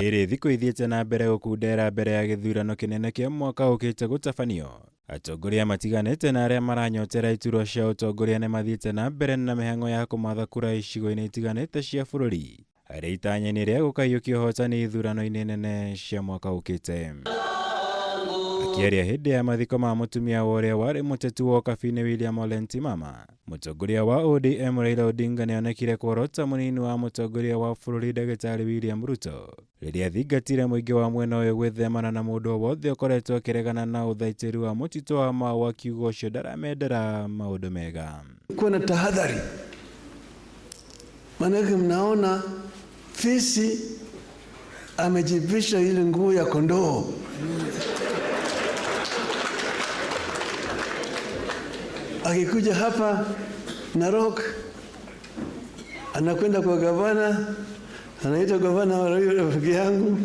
Rĩrĩ thikũ ithiĩte na mbere gũkundera mbere ya gĩthurano kĩnene kĩa mwaka ũkĩte gũtabanio. Atongoria matiganĩte na arĩa maranyotera iturwa cia ũtongoria nĩ mathiĩte na mbere na mĩhang'o ya kũmatha kura icigo-inĩ itiganĩte cia bũrũri, arĩa itanya-inĩ rĩa gũkaiyũkia ũhotani ithurano-inĩ nene cia mwaka ũkĩte. Akĩaria hĩndĩ ya mathiko ma mũtumia wa ũrĩa warĩ mũteti wa ũkabi-inĩ William Ole Ntimama, mũtongoria wa ODM Raila Odinga nĩonekire kũrota mũnini wa mũtongoria wa bũrũri Ndagĩtarĩ William Ruto rĩrĩa thingatire mũingĩ wa mwena ũyũ gwĩthemana na mũndũ o wothe ũkoretwo akĩregana na ũthaitĩri wa mũtitũ wa Mau, akiuga ũcio ndaramendera maũndũ mega. Kuwa na tahadhari, maanake mnaona fisi amejivisha ile nguo ya kondoo. Akikuja hapa Narok, anakwenda kwa gavana, anaita gavana wa rafiki yangu.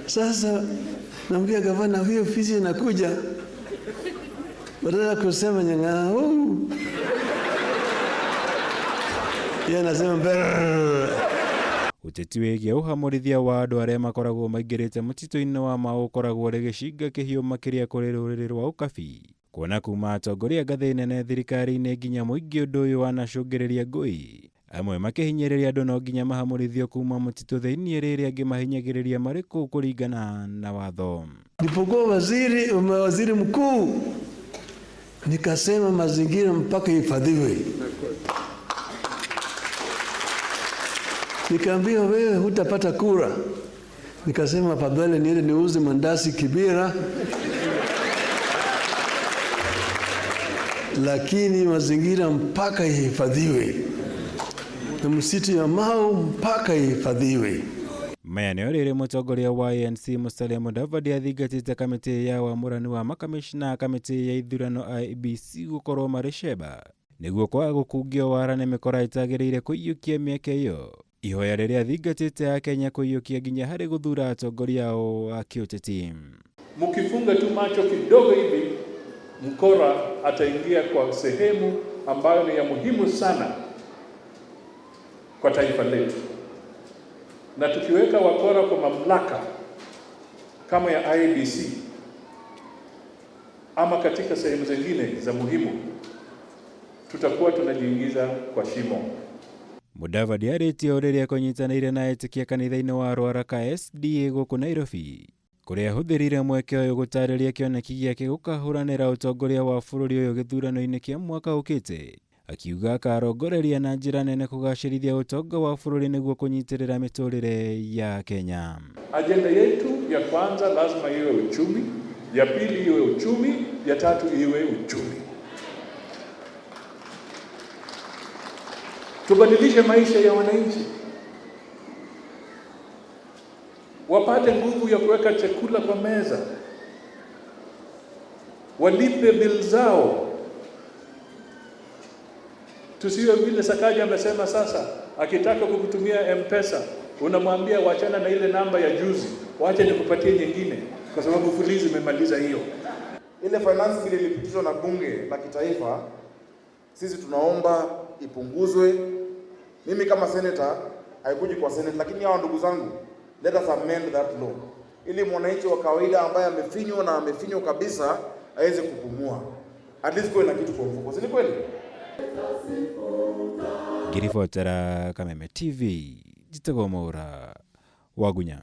Sasa namwambia gavana, huyo fisi inakuja, badala kusema nyang'ana yeye anasema brrrr. Ũteti wĩgiĩ ũhamũrithia wa andũ arĩa makoragwo maingĩrĩte mũtitũ-inĩ wa Mau ũkoragwo ũrĩ gĩcinga kĩhiũ makĩria kũrĩ rũrĩrĩ rwa ũkabi. Kuona kuma atongoria ngathĩ nene thirikari-inĩ nginya mũingĩ, ũndũ ũyũ wanacũngĩrĩria ngũĩ. Amwe makĩhinyĩrĩria andũ no nginya mahamũrithio kuma mũtitũ thĩinĩ, rĩrĩa angĩ mahinyagĩrĩria marĩ kũu kũringana na watho. Nilipokuwa waziri mkuu nikasema mazingira mpaka hifadhiwe. Nikaambia wewe hutapata kura. Nikasema afadhali niende niuze mandazi Kibera, lakini mazingira mpaka ihifadhiwe, na msitu ya Mau mpaka ihifadhiwe. Maya nĩo rĩrĩ mũtongoria wa ANC Musalia Mudavadi athingatĩte kamĩtĩ ya wamũrani wa makamishna kamĩtĩ ya ithurano IEBC gũkorwo marĩ ceba nĩguo kwaga gũkungio wara nĩ mĩkora ĩtagĩrĩire kũiyũkia mĩeke ĩyo. Ihoya rĩrĩa athingatĩte ya Kenya kũiyũkia nginya harĩ gũthura atongoria ao a kĩũteti. Mkifunga tu macho kidogo hivi, mkora ataingia kwa sehemu ambayo ni ya muhimu sana kwa taifa letu. Na tukiweka wakora kwa mamlaka kama ya IEBC ama katika sehemu zingine za muhimu, tutakuwa tunajiingiza kwa shimo. Mudavadi arĩtie ũrĩrĩa kũnyitanĩire na etĩkia kanitha-inĩ wa Ruaraka SDA gũkũ Nairobi, kũrĩa ahũthĩrire mweke ũyũ gũtarĩria kĩoneki gĩake gũkahũranĩra ũtongoria wa bũrũri ũyũ gĩthurano-inĩ kĩa mwaka ũkĩte, akiuga akarongoreria na njĩra nene kũgacĩrithia ũtonga wa bũrũri nĩguo kũnyitĩrĩra mĩtũrĩre ya Kenya. Ajenda yetu ya kwanza lazima iwe uchumi, ya pili iwe uchumi, ya tatu iwe uchumi. Tubadilishe maisha ya wananchi, wapate nguvu ya kuweka chakula kwa meza, walipe bill zao. Tusiwe vile Sakaja amesema sasa, akitaka kukutumia M-Pesa unamwambia wachana na ile namba ya juzi, wacha nikupatie nyingine kwa sababu fulizi imemaliza hiyo. Ile finance bill ilipitishwa na bunge la kitaifa, sisi tunaomba ipunguzwe. Mimi kama senator haikuji kwa senate, lakini hao ndugu zangu, let us amend that law ili mwananchi wa kawaida ambaye amefinywa kabisa aweze kupumua, at least kwa na kitu kwa mfuko. Si kweli? Ngiribotera Kameme TV, Jitagwo Mwaura, Wagunya.